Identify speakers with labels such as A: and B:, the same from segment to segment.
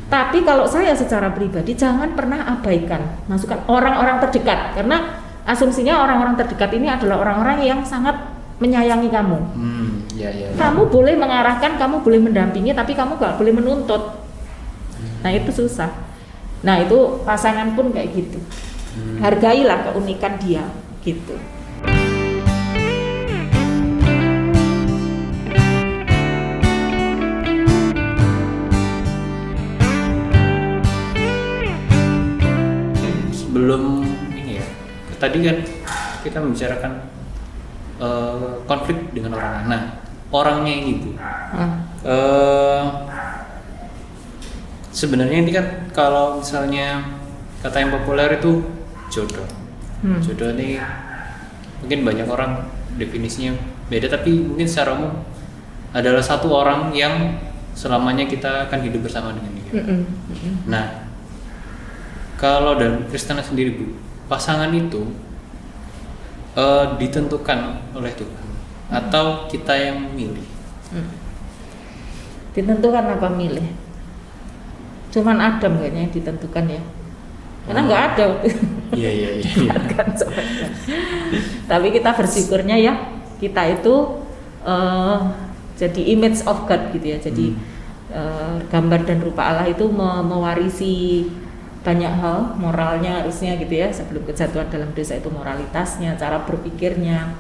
A: Tapi kalau saya secara pribadi jangan pernah abaikan masukan orang-orang terdekat, karena asumsinya orang-orang terdekat ini adalah orang-orang yang sangat menyayangi kamu. Kamu boleh mengarahkan, kamu boleh mendampingi, tapi kamu gak boleh menuntut. Nah itu susah. Nah itu pasangan pun kayak gitu. Hargailah keunikan dia gitu.
B: Sebelum ini ya, tadi kan kita membicarakan konflik dengan orang lain. Nah, orangnya ini Bu, sebenarnya ini kan kalau misalnya kata yang populer itu jodoh. Jodoh ini mungkin banyak orang definisinya beda, tapi mungkin secara umum adalah satu orang yang selamanya kita akan hidup bersama dengan dia. Nah, kalau dalam Kristen sendiri Bu, pasangan itu ditentukan oleh Tuhan atau kita yang memilih?
A: Ditentukan apa milih? Cuman Adam kayaknya yang ditentukan ya, karena nggak ada.
B: Iya.
A: Tapi kita bersyukurnya ya, kita itu jadi image of God gitu ya, jadi gambar dan rupa Allah itu mewarisi banyak hal, moralnya harusnya gitu ya, sebelum kejatuhan dalam dosa itu moralitasnya, cara berpikirnya.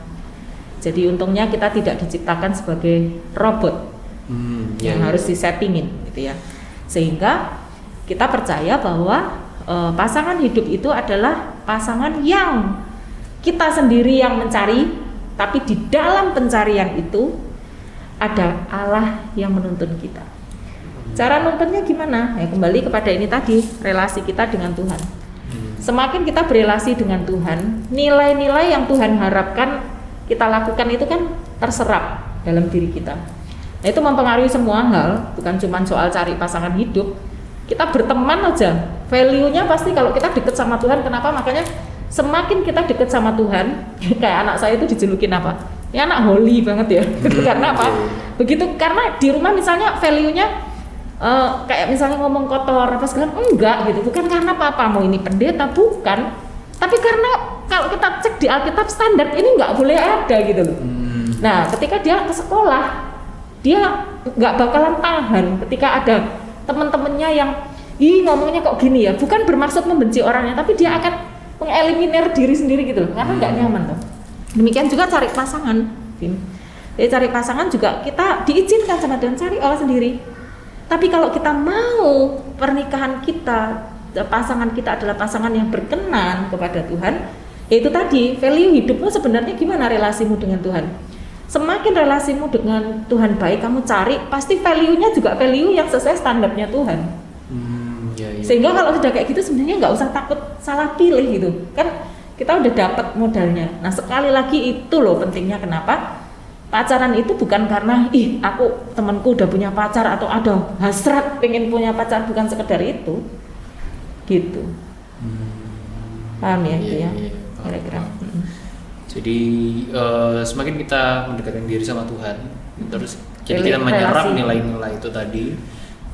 A: Jadi untungnya kita tidak diciptakan sebagai robot yang harus disettingin gitu ya, sehingga kita percaya bahwa pasangan hidup itu adalah pasangan yang kita sendiri yang mencari, tapi di dalam pencarian itu ada Allah yang menuntun kita. Cara nuntunnya gimana? Ya kembali kepada ini tadi, relasi kita dengan Tuhan. Semakin kita berelasi dengan Tuhan, nilai-nilai yang Tuhan harapkan kita lakukan itu kan terserap dalam diri kita. Nah itu mempengaruhi semua hal, bukan cuma soal cari pasangan hidup. Kita berteman aja, value-nya pasti kalau kita deket sama Tuhan. Kenapa? Makanya semakin kita deket sama Tuhan, kayak anak saya itu dijulukin apa? Ya anak holy banget ya. Karena apa? Begitu, karena di rumah misalnya value-nya kayak misalnya ngomong kotor apa segala, enggak gitu, bukan karena papamu ini pendeta, bukan, tapi karena kalau kita cek di Alkitab standar ini nggak boleh ada gitu loh. Nah ketika dia ke sekolah, dia nggak bakalan tahan ketika ada teman-temannya yang ngomongnya kok gini ya, bukan bermaksud membenci orangnya, tapi dia akan mengeliminir diri sendiri gitu loh, karena nggak nyaman tuh. Demikian juga cari pasangan, jadi cari pasangan juga kita diizinkan sama Tuhan, cari Allah sendiri. Tapi kalau kita mau pernikahan kita, pasangan kita adalah pasangan yang berkenan kepada Tuhan, yaitu tadi value hidupmu sebenarnya gimana relasimu dengan Tuhan. Semakin relasimu dengan Tuhan baik, kamu cari pasti value-nya juga value yang sesuai standarnya Tuhan. Sehingga kalau sudah kayak gitu sebenarnya nggak usah takut salah pilih gitu, kan kita udah dapat modalnya. Nah sekali lagi itu loh pentingnya kenapa pacaran itu bukan karena aku temanku udah punya pacar atau ada hasrat pengen punya pacar, bukan sekedar itu gitu. Paham ya? Kira-kira.
B: Jadi semakin kita mendekatkan diri sama Tuhan, terus jadi kita menyerap nilai-nilai itu tadi,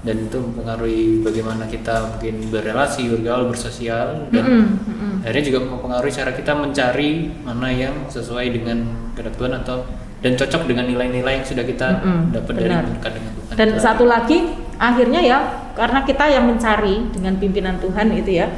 B: dan itu mempengaruhi bagaimana kita mungkin berrelasi, bergaul, bersosial, dan akhirnya juga mempengaruhi cara kita mencari mana yang sesuai dengan kehendak Tuhan atau dan cocok dengan nilai-nilai yang sudah kita dapat dari berkat dengan Tuhan. Dan
A: satu lagi akhirnya ya, karena kita yang mencari dengan pimpinan Tuhan itu ya,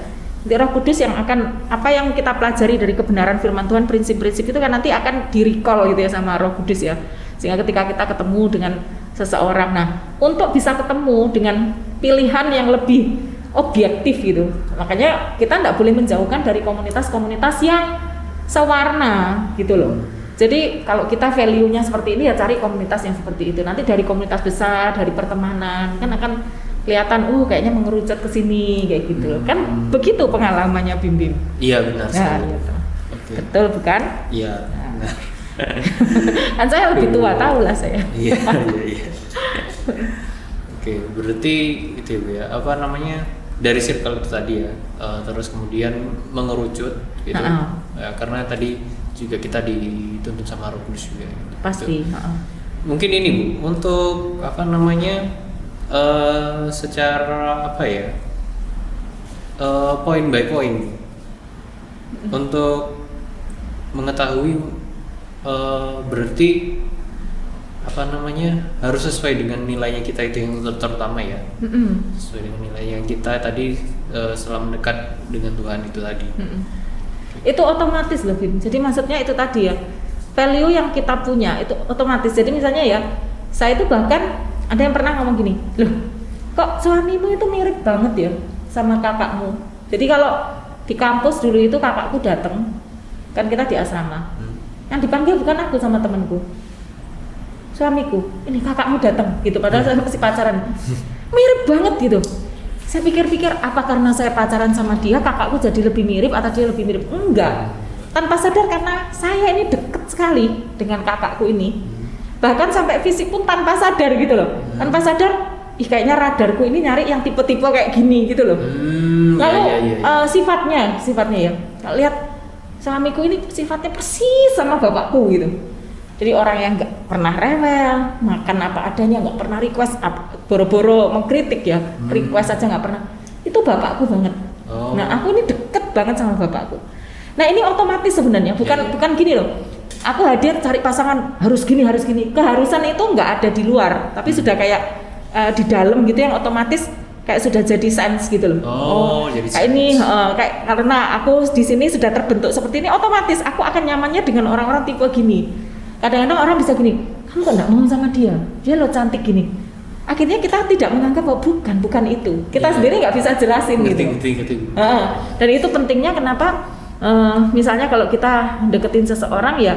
A: Roh Kudus yang akan apa yang kita pelajari dari kebenaran firman Tuhan, prinsip-prinsip itu kan nanti akan di-recall gitu ya sama Roh Kudus ya. Sehingga ketika kita ketemu dengan seseorang, nah untuk bisa ketemu dengan pilihan yang lebih objektif gitu, makanya kita tidak boleh menjauhkan dari komunitas-komunitas yang sewarna gitu loh. Jadi kalau kita value-nya seperti ini ya cari komunitas yang seperti itu. Nanti dari komunitas besar, dari pertemanan kan akan kelihatan kayaknya mengerucut ke sini kayak gitu loh. Kan begitu pengalamannya Bim.
B: Iya benar sekali.
A: Gitu. Okay. Betul bukan?
B: Iya. Nah.
A: Kan saya lebih tua, tahu lah saya.
B: Iya. Oke, berarti itu ya Bu ya. Apa namanya? Dari circle itu tadi ya. Terus kemudian mengerucut gitu. Ya, karena tadi juga kita dituntun sama Roh Kudus juga.
A: Pasti.
B: Mungkin ini Bu, untuk apa namanya secara apa ya, point by point untuk mengetahui berarti apa namanya harus sesuai dengan nilainya kita itu yang terutama ya, sesuai dengan nilai yang kita tadi setelah mendekat dengan Tuhan itu tadi.
A: Itu otomatis loh Bim. Jadi maksudnya itu tadi ya, value yang kita punya itu otomatis. Jadi misalnya ya, saya itu bahkan ada yang pernah ngomong gini, loh kok suamimu itu mirip banget ya sama kakakmu. Jadi kalau di kampus dulu itu kakakku datang, kan kita di asrama, yang dipanggil bukan aku sama temanku, suamiku, ini kakakmu datang gitu, padahal saya masih pacaran. Mirip banget gitu. Saya pikir-pikir apa karena saya pacaran sama dia kakakku jadi lebih mirip atau dia lebih mirip? Enggak, tanpa sadar karena saya ini deket sekali dengan kakakku ini, bahkan sampai fisik pun tanpa sadar gitu loh. Tanpa sadar, ih kayaknya radarku ini nyari yang tipe-tipe kayak gini gitu loh. Lalu sifatnya ya, lihat suamiku ini sifatnya persis sama bapakku gitu. Jadi orang yang nggak pernah rewel, makan apa adanya, nggak pernah request, boro-boro mengkritik ya, request aja nggak pernah. Itu bapakku banget. Nah aku ini deket banget sama bapakku. Nah ini otomatis sebenarnya, bukan gini loh. Aku hadir cari pasangan harus gini. Keharusan itu nggak ada di luar, tapi sudah kayak di dalam gitu yang otomatis kayak sudah jadi sense gitu loh.
B: Jadi
A: kayak ini kayak karena aku di sini sudah terbentuk seperti ini, otomatis aku akan nyamannya dengan orang-orang tipe gini. Kadang-kadang orang bisa gini, kamu kok nggak mau sama dia lo cantik gini. Akhirnya kita tidak menganggap bahwa bukan itu. Kita sendiri nggak bisa jelasin gitu. Dan itu pentingnya kenapa misalnya kalau kita deketin seseorang ya,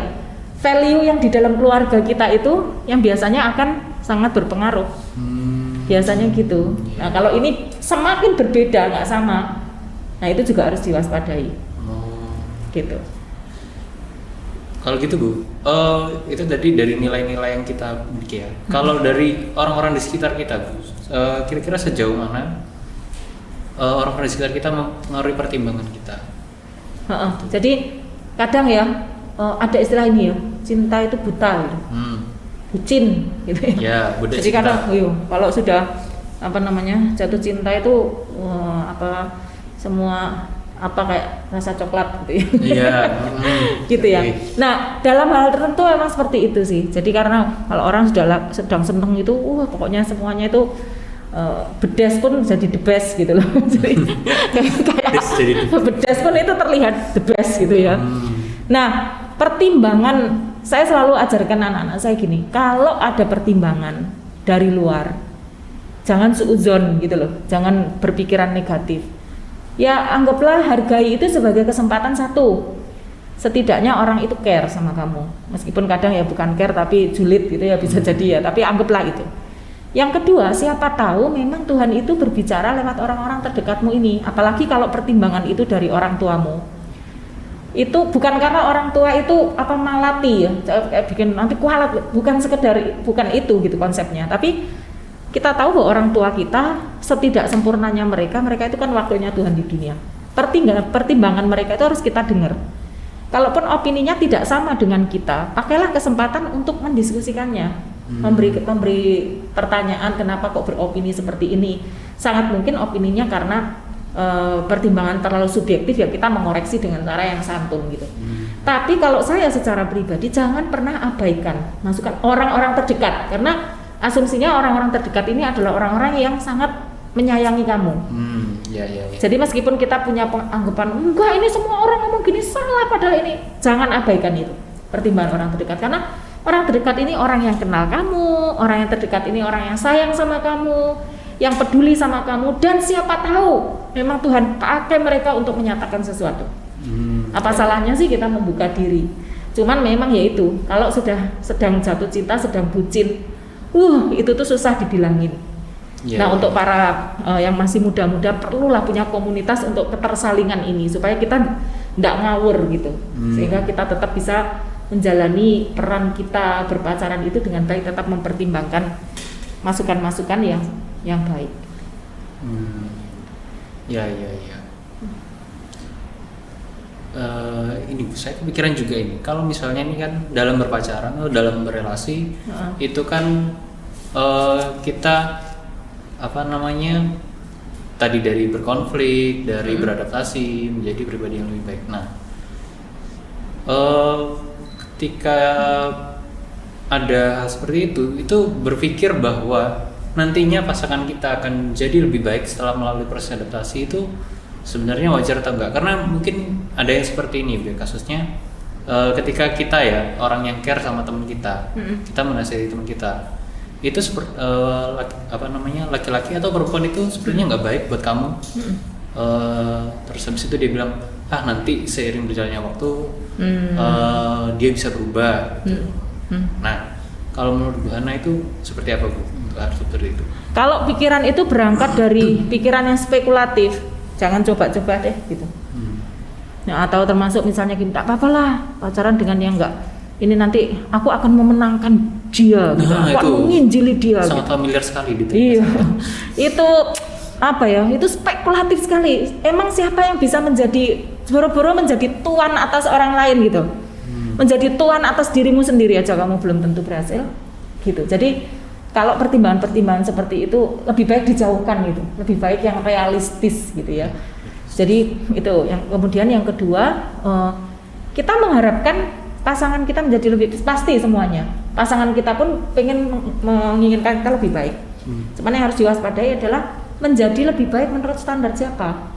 A: value yang di dalam keluarga kita itu yang biasanya akan sangat berpengaruh. Biasanya gitu. Nah kalau ini semakin berbeda nggak sama, nah itu juga harus diwaspadai. Gitu.
B: Kalau gitu Bu, itu tadi dari nilai-nilai yang kita miliki ya. Kalau dari orang-orang di sekitar kita Bu, kira-kira sejauh mana orang-orang di sekitar kita mengaruhi pertimbangan kita?
A: Jadi kadang ya ada istilah ini ya, cinta itu buta gitu. Bucin gitu ya.
B: Ya, budak
A: jadi
B: cinta.
A: Kadang kalau sudah jatuh cinta itu semua kayak rasa coklat gitu ya.
B: Iya.
A: Gitu ya. Nah, dalam hal tertentu memang seperti itu sih. Jadi karena kalau orang sedang seneng itu, pokoknya semuanya itu bedes pun jadi the best gitu loh. Jadi kayak bedes pun itu terlihat the best gitu ya. Nah, pertimbangan saya selalu ajarkan anak-anak saya gini, kalau ada pertimbangan dari luar, jangan suudzon gitu loh, jangan berpikiran negatif. Ya anggaplah hargai itu sebagai kesempatan satu. Setidaknya orang itu care sama kamu. Meskipun kadang ya bukan care tapi julid gitu ya bisa jadi ya, tapi anggaplah itu. Yang kedua, siapa tahu memang Tuhan itu berbicara lewat orang-orang terdekatmu ini. Apalagi kalau pertimbangan itu dari orang tuamu. Itu bukan karena orang tua itu malati ya, bikin nanti kualat, bukan itu gitu konsepnya. Tapi kita tahu bahwa orang tua kita setidak sempurnanya mereka itu kan waktunya Tuhan di dunia. Pertimbangan mereka itu harus kita dengar. Kalaupun opininya tidak sama dengan kita, pakailah kesempatan untuk mendiskusikannya, memberi pertanyaan kenapa kok beropini seperti ini. Sangat mungkin opininya karena pertimbangan terlalu subjektif ya, kita mengoreksi dengan cara yang santun gitu. Tapi kalau saya secara pribadi jangan pernah abaikan masukan orang-orang terdekat, karena asumsinya orang-orang terdekat ini adalah orang-orang yang sangat menyayangi kamu.
B: Ya.
A: Jadi meskipun kita punya anggapan enggak ini semua orang ngomong gini salah, padahal ini, jangan abaikan itu pertimbangan orang terdekat, karena orang terdekat ini orang yang kenal kamu, orang yang terdekat ini orang yang sayang sama kamu, yang peduli sama kamu, dan siapa tahu memang Tuhan pakai mereka untuk menyatakan sesuatu. Apa salahnya sih kita membuka diri? Cuman memang ya itu, kalau sudah sedang jatuh cinta, sedang bucin, itu tuh susah dibilangin. Nah untuk para yang masih muda-muda perlulah punya komunitas untuk ketersalingan ini supaya kita tidak ngawur gitu, sehingga kita tetap bisa menjalani peran kita berpacaran itu dengan baik, tetap mempertimbangkan masukan-masukan yang baik. Ya. Ini saya kepikiran juga ini, kalau misalnya ini kan dalam berpacaran atau dalam berrelasi itu kan kita
B: apa namanya tadi dari berkonflik, dari beradaptasi menjadi pribadi yang lebih baik. Nah, ketika ada hal seperti itu berpikir bahwa nantinya pasangan kita akan jadi lebih baik setelah melalui proses adaptasi itu sebenarnya wajar atau enggak? Karena mungkin ada yang seperti ini, kasusnya ketika kita ya orang yang care sama teman kita, kita menasihati teman kita, itu seperti laki-laki atau perempuan itu sebenarnya nggak baik buat kamu. Terus habis itu dia bilang nanti seiring berjalannya waktu dia bisa berubah gitu. Nah, kalau menurut Bu Hana itu seperti apa, Bu, untuk hal seperti itu?
A: Kalau pikiran itu berangkat dari pikiran yang spekulatif, jangan coba-coba deh gitu. Nah, atau termasuk misalnya gini, tak apa-apa lah pacaran dengan yang enggak, ini nanti aku akan memenangkan dia gitu. Aku akan menginjili dia
B: sangat
A: gitu.
B: familiar sekali gitu.
A: Iya. Itu apa ya, itu spekulatif sekali. Emang siapa yang bisa menjadi boro-boro menjadi tuan atas orang lain gitu, menjadi tuan atas dirimu sendiri aja kamu belum tentu berhasil gitu. Jadi kalau pertimbangan-pertimbangan seperti itu lebih baik dijauhkan gitu, lebih baik yang realistis gitu ya. Jadi itu yang kemudian yang kedua, kita mengharapkan pasangan kita menjadi lebih, pasti semuanya pasangan kita pun pengen menginginkan kita lebih baik. Cuman yang harus diwaspadai adalah menjadi lebih baik menurut standar siapa.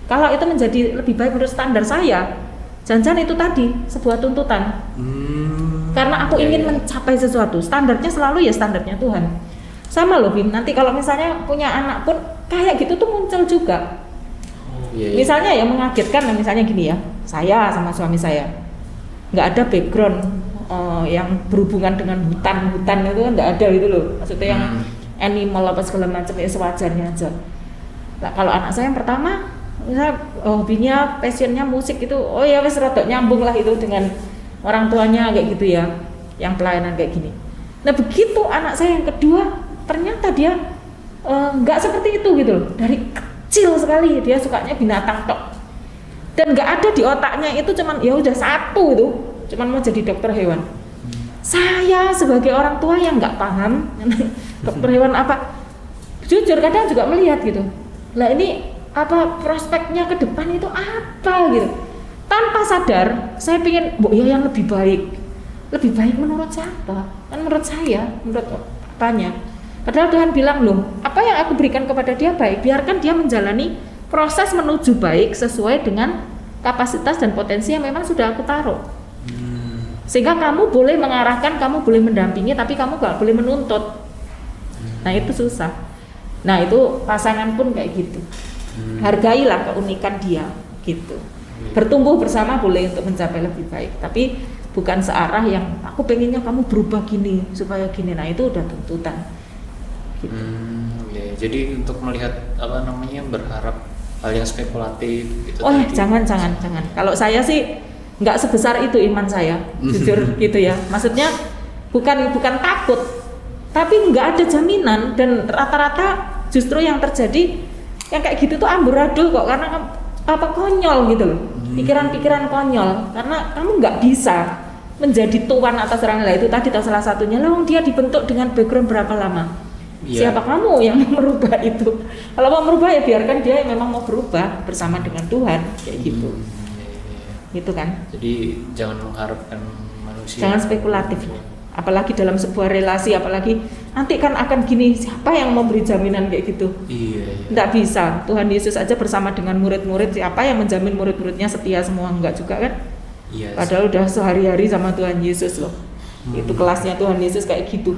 A: Kalau itu menjadi lebih baik menurut standar saya, jangan-jangan itu tadi sebuah tuntutan. Karena aku ingin mencapai sesuatu, standarnya selalu ya standarnya Tuhan. Sama loh Bim, nanti kalau misalnya punya anak pun kayak gitu tuh muncul juga. Misalnya ya mengagetkan, misalnya gini ya, saya sama suami saya nggak ada background yang berhubungan dengan hutan itu kan nggak ada gitu loh, maksudnya yang animal apa segala macam ya sewajarnya aja. Nah, kalau anak saya yang pertama, misalnya hobinya, passionnya musik itu, oh ya wes rodok nyambung lah itu dengan orang tuanya kayak gitu ya, yang pelayanan kayak gini. Nah begitu anak saya yang kedua, ternyata dia nggak seperti itu gitu loh, dari kecil sekali dia sukanya binatang tok, dan nggak ada di otaknya itu cuman ya udah satu itu, cuman mau jadi dokter hewan. Saya sebagai orang tua yang nggak paham dokter hewan apa, jujur kadang juga melihat gitu, lah ini apa prospeknya ke depan itu apa gitu, tanpa sadar saya pingin ya yang lebih baik menurut siapa? Kan menurut saya, menurut apanya? Padahal Tuhan bilang loh, apa yang aku berikan kepada dia baik, biarkan dia menjalani proses menuju baik sesuai dengan kapasitas dan potensi yang memang sudah aku taruh. Sehingga kamu boleh mengarahkan, kamu boleh mendampingi, tapi kamu gak boleh menuntut. Nah itu susah. Nah itu pasangan pun kayak gitu. Hargailah keunikan dia gitu. Bertumbuh bersama boleh untuk mencapai lebih baik, tapi bukan searah yang aku pengennya kamu berubah gini supaya gini. Nah itu udah tuntutan. Gitu.
B: Jadi untuk melihat berharap hal yang spekulatif gitu.
A: Oh ya jangan. Kalau saya sih nggak sebesar itu iman saya, jujur gitu ya. Maksudnya bukan takut, tapi nggak ada jaminan, dan rata-rata justru yang terjadi yang kayak gitu tuh amburadul kok, karena apa konyol gitu loh, pikiran-pikiran konyol, karena kamu nggak bisa menjadi tuan atas orang lain. Itu tadi salah satunya, loh dia dibentuk dengan background berapa lama? Siapa kamu yang mau merubah itu? Kalau mau merubah ya biarkan dia yang memang mau berubah bersama dengan Tuhan kayak gitu. Gitu kan?
B: Jadi jangan mengharapkan manusia.
A: Jangan spekulatif. Apalagi dalam sebuah relasi, apalagi nanti kan akan gini, siapa yang memberi jaminan kayak gitu? Nggak bisa. Tuhan Yesus aja bersama dengan murid-murid, siapa yang menjamin murid-muridnya setia semua? Enggak juga kan? Padahal udah sehari-hari sama Tuhan Yesus loh. Itu kelasnya Tuhan Yesus kayak gitu.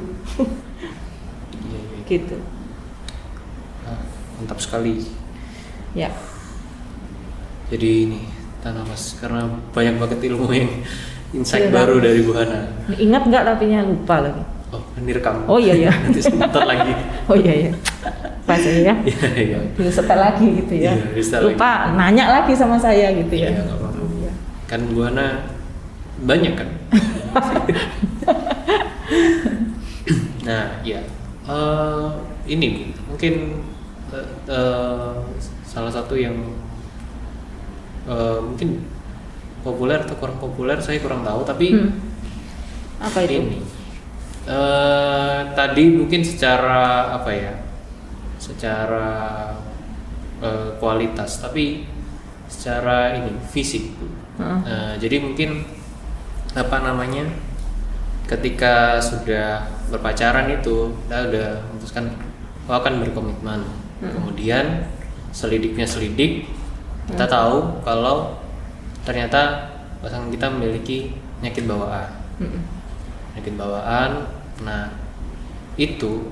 A: Gitu.
B: Mantap sekali.
A: Ya.
B: Jadi ini Tanah Mas, karena banyak banget ilmu yang insight baru dari Bu Hana.
A: Ingat nggak tapinya lupa lagi.
B: Oh, ini rekam.
A: Oh iya.
B: Nanti sebentar lagi.
A: Oh iya. Pas ya. Iya. Disetel lagi gitu ya. Lupa lagi. Nanya lagi sama saya gitu ya.
B: Iya, nggak apa-apa. Iya. Kan Bu Hana banyak kan. Nah, ya. Ini mungkin salah satu yang mungkin populer atau kurang populer, saya kurang tahu, tapi
A: apa itu?
B: Ini tadi mungkin secara secara kualitas, tapi secara fisik. Jadi mungkin ketika sudah berpacaran itu kita udah memutuskan akan berkomitmen. Kemudian selidik, kita tahu kalau ternyata pasangan kita memiliki penyakit bawaan. Nah itu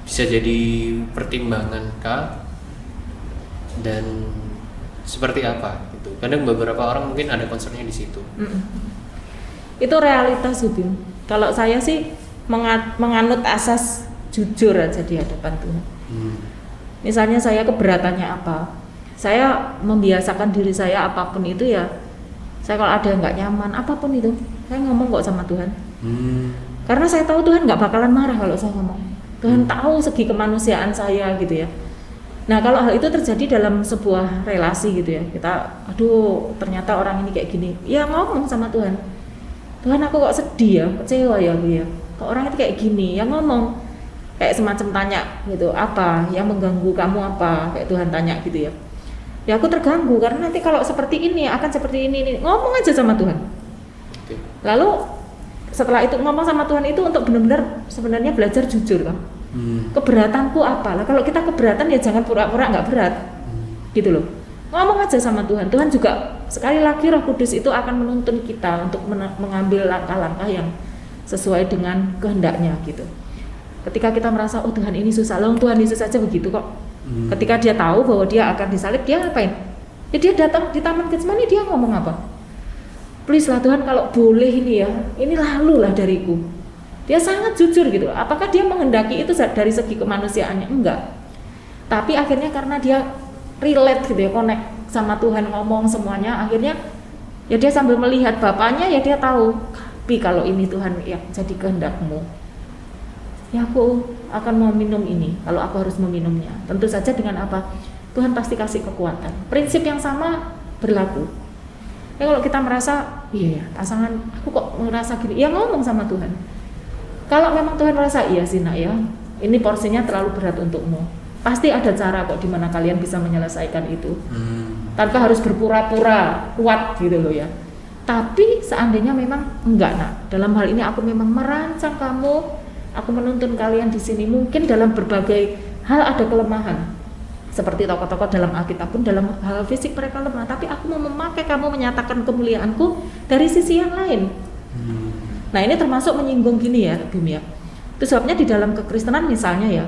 B: bisa jadi pertimbangan kah dan seperti apa gitu. Kadang beberapa orang mungkin ada concernnya di situ.
A: Itu realitas Bim. Kalau saya sih menganut asas jujur aja di hadapan Tuhan. Misalnya saya keberatannya apa, saya membiasakan diri saya apapun itu ya. Saya kalau ada yang nggak nyaman apapun itu, saya ngomong kok sama Tuhan. Karena saya tahu Tuhan nggak bakalan marah kalau saya ngomong. Tuhan tahu segi kemanusiaan saya gitu ya. Nah kalau hal itu terjadi dalam sebuah relasi gitu ya, kita ternyata orang ini kayak gini, ya ngomong sama Tuhan. Tuhan aku kok sedih ya, kecewa ya Bu ya. Kok orang itu kayak gini, ya ngomong. Kayak semacam tanya gitu, apa yang mengganggu kamu apa? Kayak Tuhan tanya gitu ya. Ya aku terganggu karena nanti kalau seperti ini akan seperti ini. Ngomong aja sama Tuhan. Lalu setelah itu ngomong sama Tuhan itu untuk benar-benar sebenarnya belajar jujur kan. Keberatanku apa? Lah kalau kita keberatan ya jangan pura-pura nggak berat. Gitu loh. Ngomong aja sama Tuhan. Tuhan juga sekali lagi Roh Kudus itu akan menuntun kita untuk mengambil langkah-langkah yang sesuai dengan kehendaknya gitu. Ketika kita merasa Tuhan ini susah, Tuhan Yesus saja begitu kok. Ketika dia tahu bahwa dia akan disalib, dia ngapain? Ya dia datang di Taman Getsemani, dia ngomong apa? Please lah Tuhan kalau boleh ini ya, ini lalulah dariku. Dia sangat jujur gitu. Apakah dia menghendaki itu dari segi kemanusiaannya? Enggak. Tapi akhirnya karena dia relate gitu ya, connect sama Tuhan, ngomong semuanya, akhirnya ya dia sambil melihat Bapaknya ya dia tahu, tapi kalau ini Tuhan yang jadi kehendakmu, ya aku akan mau minum ini kalau aku harus meminumnya. Tentu saja dengan apa? Tuhan pasti kasih kekuatan. Prinsip yang sama berlaku. Ya kalau kita merasa, iya pasangan aku kok merasa gini, ya ngomong sama Tuhan. Kalau memang Tuhan merasa, iya sih nak ya, ini porsinya terlalu berat untukmu. Pasti ada cara kok dimana kalian bisa menyelesaikan itu. Tanpa harus berpura-pura kuat gitu loh ya. Tapi seandainya memang enggak nak, dalam hal ini aku memang merancang kamu, aku menuntun kalian di sini. Mungkin dalam berbagai hal ada kelemahan. Seperti tokoh-tokoh dalam Alkitab pun dalam hal fisik mereka lemah, tapi aku mau memakai kamu menyatakan kemuliaanku dari sisi yang lain. Nah ini termasuk menyinggung gini ya Bim ya. Itu sebabnya di dalam kekristenan misalnya ya,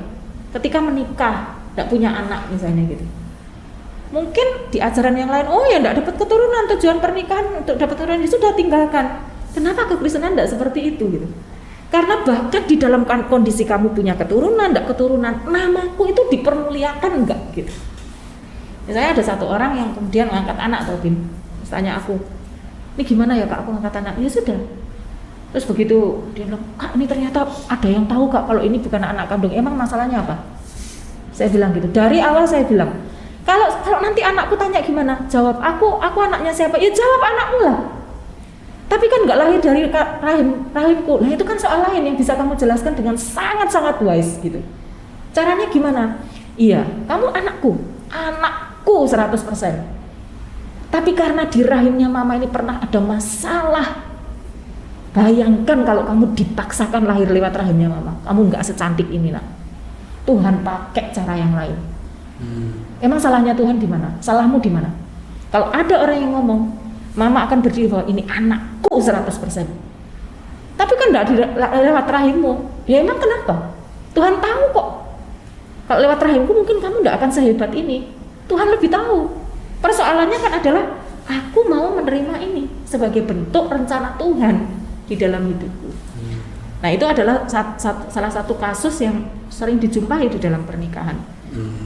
A: ketika menikah tidak punya anak misalnya gitu, mungkin di ajaran yang lain, oh ya tidak dapat keturunan, tujuan pernikahan untuk dapat keturunan itu sudah tinggalkan. Kenapa kekristenan tidak seperti itu gitu? Karena bahkan di dalam kondisi kamu punya keturunan, tidak keturunan, namaku itu dipermuliakan enggak gitu. Misalnya ada satu orang yang kemudian ngangkat anak atau Bim, tanya aku, ini gimana ya kak aku ngangkat anak? Ya sudah. Terus begitu dia bilang, kak ini ternyata ada yang tahu kak kalau ini bukan anak kandung, emang masalahnya apa? Saya bilang gitu, dari awal saya bilang, kalau nanti anakku tanya gimana? Jawab aku anaknya siapa? Ya jawab anakmu lah. Tapi kan nggak lahir dari rahimku. Nah itu kan soal lain yang bisa kamu jelaskan dengan sangat-sangat wise gitu. Caranya gimana? Iya, kamu anakku 100%. Tapi karena di rahimnya mama ini pernah ada masalah. Bayangkan kalau kamu dipaksakan lahir lewat rahimnya mama, kamu nggak secantik ini nak. Tuhan pakai cara yang lain. Emang salahnya Tuhan di mana? Salahmu di mana? Kalau ada orang yang ngomong, mama akan berdiri bahwa ini anakku 100%. Tapi kan enggak lewat rahimmu. Ya emang kenapa? Tuhan tahu kok. Kalau lewat rahimku mungkin kamu enggak akan sehebat ini. Tuhan lebih tahu. Persoalannya kan adalah aku mau menerima ini sebagai bentuk rencana Tuhan di dalam hidupku. Nah itu adalah salah satu kasus yang sering dijumpai di dalam pernikahan.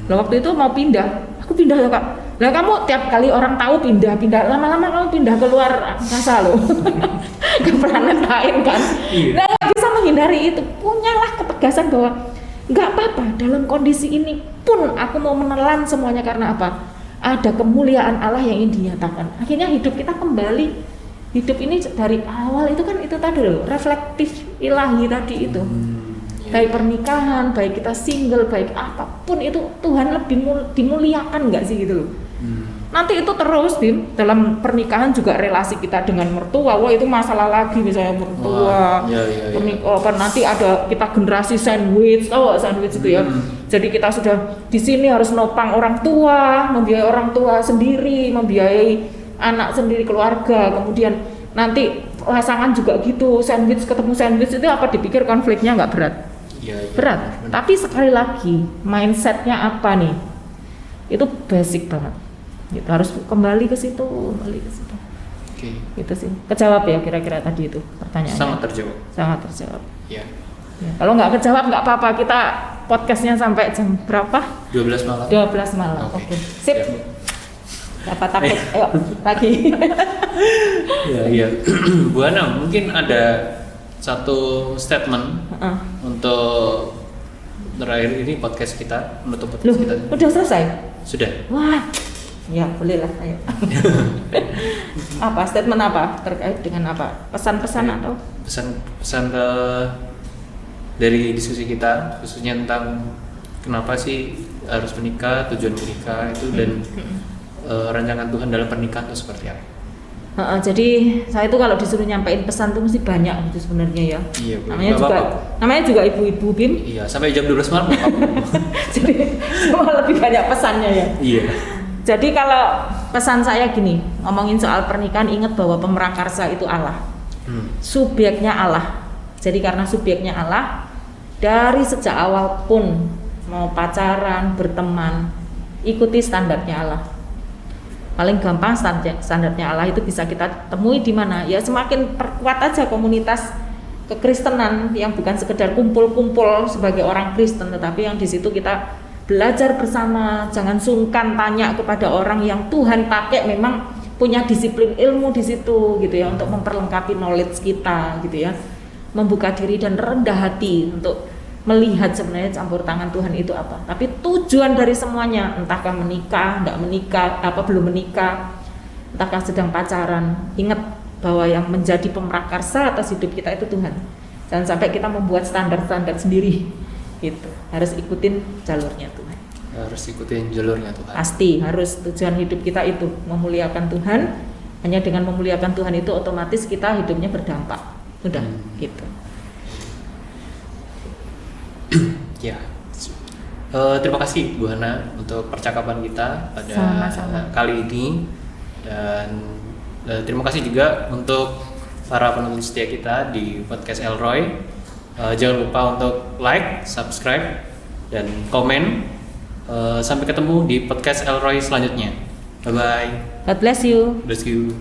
A: Nah, waktu itu mau pindah, aku pindah ya kak. Nah kamu tiap kali orang tahu pindah, lama-lama kamu pindah keluar angkasa loh, ke planet lain kan. Nah nggak bisa menghindari itu. Punyalah ketegasan bahwa nggak apa-apa dalam kondisi ini pun aku mau menelan semuanya karena apa? Ada kemuliaan Allah yang ingin dinyatakan. Akhirnya hidup kita kembali. Hidup ini dari awal itu kan itu tadi loh, reflektif ilahi tadi itu. baik pernikahan, baik kita single, baik apapun itu Tuhan lebih dimuliakan nggak sih gitu loh. Nanti itu terus Bim, dalam pernikahan juga relasi kita dengan mertua, wah itu masalah lagi misalnya mertua, nanti ada kita generasi sandwich, tahu sandwich itu ya. Jadi kita sudah di sini harus nopang orang tua, membiayai orang tua sendiri, membiayai anak sendiri, keluarga, kemudian nanti pasangan juga gitu, sandwich ketemu sandwich itu apa dipikir konfliknya nggak berat? Berat. Benar. Tapi sekali lagi mindsetnya apa nih? Itu basic banget. Gitu, harus kembali ke situ.
B: Oke.
A: Itu sih. Kejawab ya kira-kira tadi itu pertanyaannya. Sangat terjawab.
B: Ya.
A: Kalau nggak kejawab nggak apa-apa, kita podcastnya sampai jam berapa?
B: 12 malam.
A: 12 malam. Oke. Sip. Apa takut? Ayo lagi.
B: Iya. Bu Hana, mungkin ada satu statement untuk terakhir ini podcast kita, menutup podcast kita.
A: Udah selesai?
B: Sudah.
A: Wah. Ya boleh lah, ayo. Apa statement apa terkait dengan apa? Pesan-pesan atau?
B: Pesan dari diskusi kita khususnya tentang kenapa sih harus menikah, tujuan menikah itu dan rancangan Tuhan dalam pernikahan itu seperti apa?
A: Jadi saya itu kalau disuruh nyampein pesan tuh mesti banyak gitu sebenarnya ya.
B: Iya,
A: namanya juga ibu-ibu Bim.
B: Iya, sampai jam 12 malam.
A: Jadi semua lebih banyak pesannya ya.
B: Iya.
A: Jadi kalau pesan saya gini, ngomongin soal pernikahan, ingat bahwa pemrakarsa itu Allah. Subjeknya Allah. Jadi karena subjeknya Allah, dari sejak awal pun mau pacaran, berteman, ikuti standarnya Allah. Paling gampang standarnya Allah itu bisa kita temui di mana? Ya semakin perkuat aja komunitas kekristenan yang bukan sekedar kumpul-kumpul sebagai orang Kristen, tetapi yang di situ kita belajar bersama, jangan sungkan tanya kepada orang yang Tuhan pakai memang punya disiplin ilmu di situ gitu ya, untuk memperlengkapi knowledge kita gitu ya, membuka diri dan rendah hati untuk melihat sebenarnya campur tangan Tuhan itu apa. Tapi tujuan dari semuanya, entahkah menikah, enggak menikah, belum menikah, entahkah sedang pacaran, ingat bahwa yang menjadi pemrakarsa atas hidup kita itu Tuhan. Jangan sampai kita membuat standar-standar sendiri gitu. Harus ikutin jalurnya Tuhan. Pasti harus, tujuan hidup kita itu memuliakan Tuhan. Hanya dengan memuliakan Tuhan itu otomatis kita hidupnya berdampak. Udah gitu.
B: Ya. Terima kasih Bu Hana untuk percakapan kita pada
A: Sama-sama.
B: Kali ini, dan terima kasih juga untuk para penonton setia kita di podcast Elroy. Jangan lupa untuk like, subscribe, dan komen. Sampai ketemu di podcast Elroy selanjutnya. Bye bye.
A: God bless you.
B: Bless you.